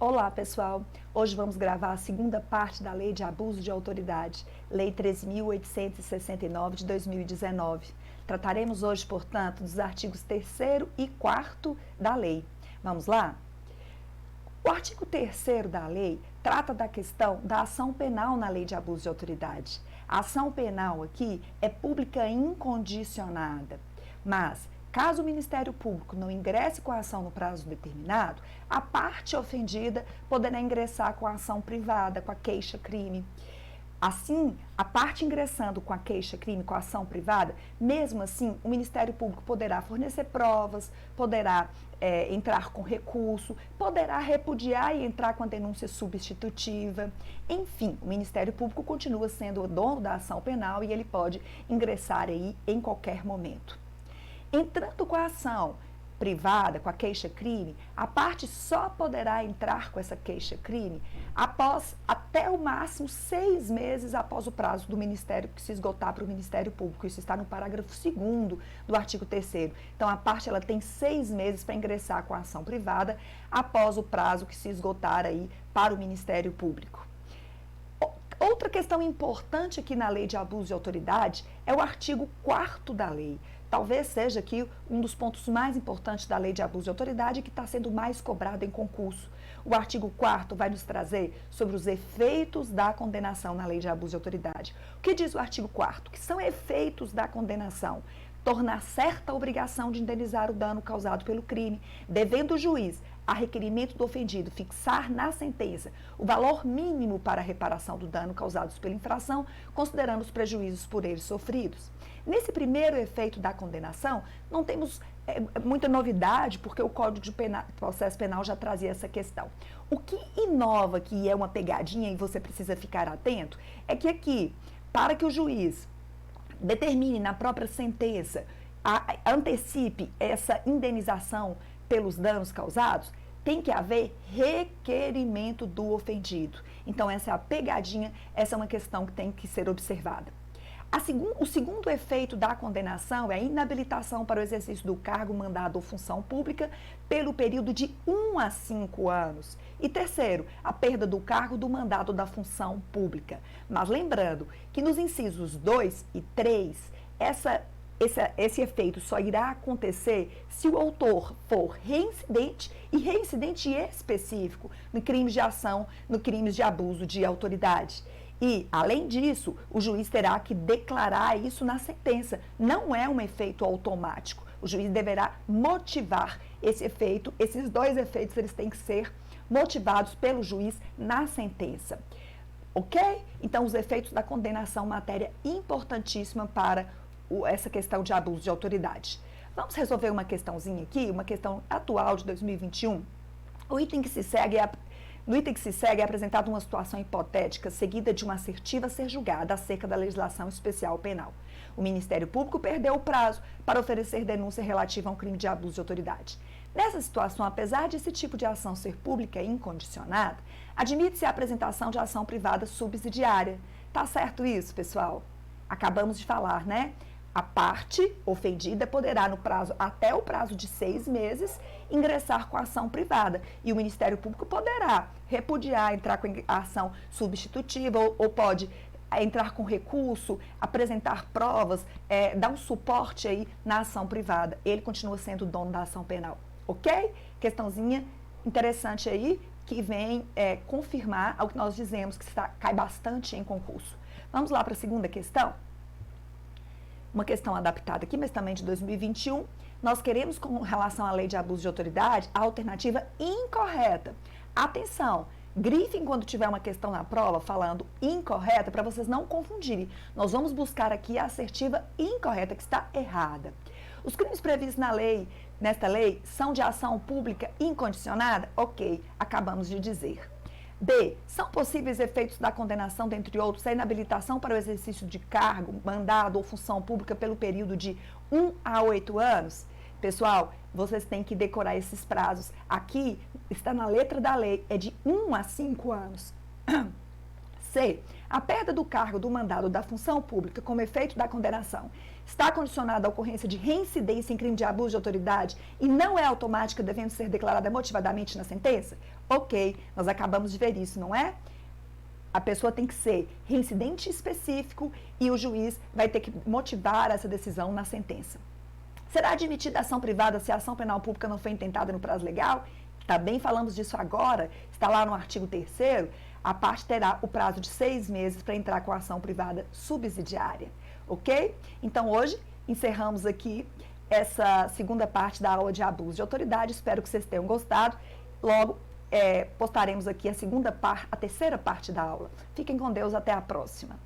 Olá, pessoal! Hoje vamos gravar a segunda parte da Lei de Abuso de Autoridade, Lei 13.869 de 2019. Trataremos hoje, portanto, dos artigos 3º e 4º da lei. Vamos lá? O artigo 3º da lei trata da questão da ação penal na Lei de Abuso de Autoridade. A ação penal aqui é pública incondicionada, mas caso o Ministério Público não ingresse com a ação no prazo determinado, a parte ofendida poderá ingressar com a ação privada, com a queixa-crime. Assim, a parte ingressando com a queixa-crime, com a ação privada, mesmo assim, o Ministério Público poderá fornecer provas, poderá entrar com recurso, poderá repudiar e entrar com a denúncia substitutiva. Enfim, o Ministério Público continua sendo o dono da ação penal e ele pode ingressar aí em qualquer momento. Entrando com a ação privada, com a queixa-crime, a parte só poderá entrar com essa queixa-crime até o máximo 6 meses após o prazo do Ministério que se esgotar para o Ministério Público. Isso está no parágrafo 2º do artigo 3º. Então, a parte ela tem 6 meses para ingressar com a ação privada após o prazo que se esgotar aí para o Ministério Público. Outra questão importante aqui na Lei de Abuso de Autoridade é o artigo 4º da lei. Talvez seja aqui um dos pontos mais importantes da Lei de Abuso de Autoridade que está sendo mais cobrado em concurso. O artigo 4º vai nos trazer sobre os efeitos da condenação na Lei de Abuso de Autoridade. O que diz o artigo 4º? Que são efeitos da condenação. Tornar certa a obrigação de indenizar o dano causado pelo crime, devendo o juiz, a requerimento do ofendido, fixar na sentença o valor mínimo para a reparação do dano causado pela infração, considerando os prejuízos por eles sofridos. Nesse primeiro efeito da condenação, não temos muita novidade, porque o Código de Processo Penal já trazia essa questão. O que inova, que é uma pegadinha e você precisa ficar atento, é que aqui, para que o juiz determine na própria sentença, antecipe essa indenização pelos danos causados, tem que haver requerimento do ofendido. Então, essa é a pegadinha, essa é uma questão que tem que ser observada. O segundo efeito da condenação é a inabilitação para o exercício do cargo, mandado ou função pública pelo período de 1 a 5 anos. E terceiro, a perda do cargo, do mandato da função pública. Mas lembrando que nos incisos 2 e 3, esse efeito só irá acontecer se o autor for reincidente e reincidente específico no crime de ação, no crime de abuso de autoridade. E, além disso, o juiz terá que declarar isso na sentença. Não é um efeito automático. O juiz deverá motivar esse efeito. Esses dois efeitos eles têm que ser motivados pelo juiz na sentença. Ok? Então, os efeitos da condenação, matéria importantíssima para essa questão de abuso de autoridade. Vamos resolver uma questãozinha aqui, uma questão atual de 2021. No item que se segue é apresentada uma situação hipotética seguida de uma assertiva a ser julgada acerca da legislação especial penal. O Ministério Público perdeu o prazo para oferecer denúncia relativa a um crime de abuso de autoridade. Nessa situação, apesar de esse tipo de ação ser pública e incondicionada, admite-se a apresentação de ação privada subsidiária. Tá certo isso, pessoal? Acabamos de falar, né? A parte ofendida poderá, até o prazo de 6 meses, ingressar com a ação privada. E o Ministério Público poderá repudiar, entrar com a ação substitutiva ou pode entrar com recurso, apresentar provas, dar um suporte aí na ação privada. Ele continua sendo o dono da ação penal. Ok? Questãozinha interessante aí que vem confirmar o que nós dizemos que cai bastante em concurso. Vamos lá para a segunda questão? Uma questão adaptada aqui, mas também de 2021, nós queremos, com relação à lei de abuso de autoridade, a alternativa incorreta. Atenção, grifem quando tiver uma questão na prova falando incorreta, para vocês não confundirem. Nós vamos buscar aqui a assertiva incorreta, que está errada. Os crimes previstos nesta lei, são de ação pública incondicionada? Ok, acabamos de dizer. B. São possíveis efeitos da condenação, dentre outros, a inabilitação para o exercício de cargo, mandado ou função pública pelo período de 1 a 8 anos? Pessoal, vocês têm que decorar esses prazos. Aqui está na letra da lei, é de 1 a 5 anos. C. A perda do cargo, do mandado, da função pública como efeito da condenação está condicionada à ocorrência de reincidência em crime de abuso de autoridade e não é automática, devendo ser declarada motivadamente na sentença? Ok, nós acabamos de ver isso, não é? A pessoa tem que ser reincidente específico e o juiz vai ter que motivar essa decisão na sentença. Será admitida ação privada se a ação penal pública não foi intentada no prazo legal? Também falamos disso agora, está lá no artigo 3º, a parte terá o prazo de 6 meses para entrar com a ação privada subsidiária, ok? Então hoje encerramos aqui essa segunda parte da aula de abuso de autoridade, espero que vocês tenham gostado. Logo, postaremos aqui a terceira parte da aula. Fiquem com Deus, até a próxima.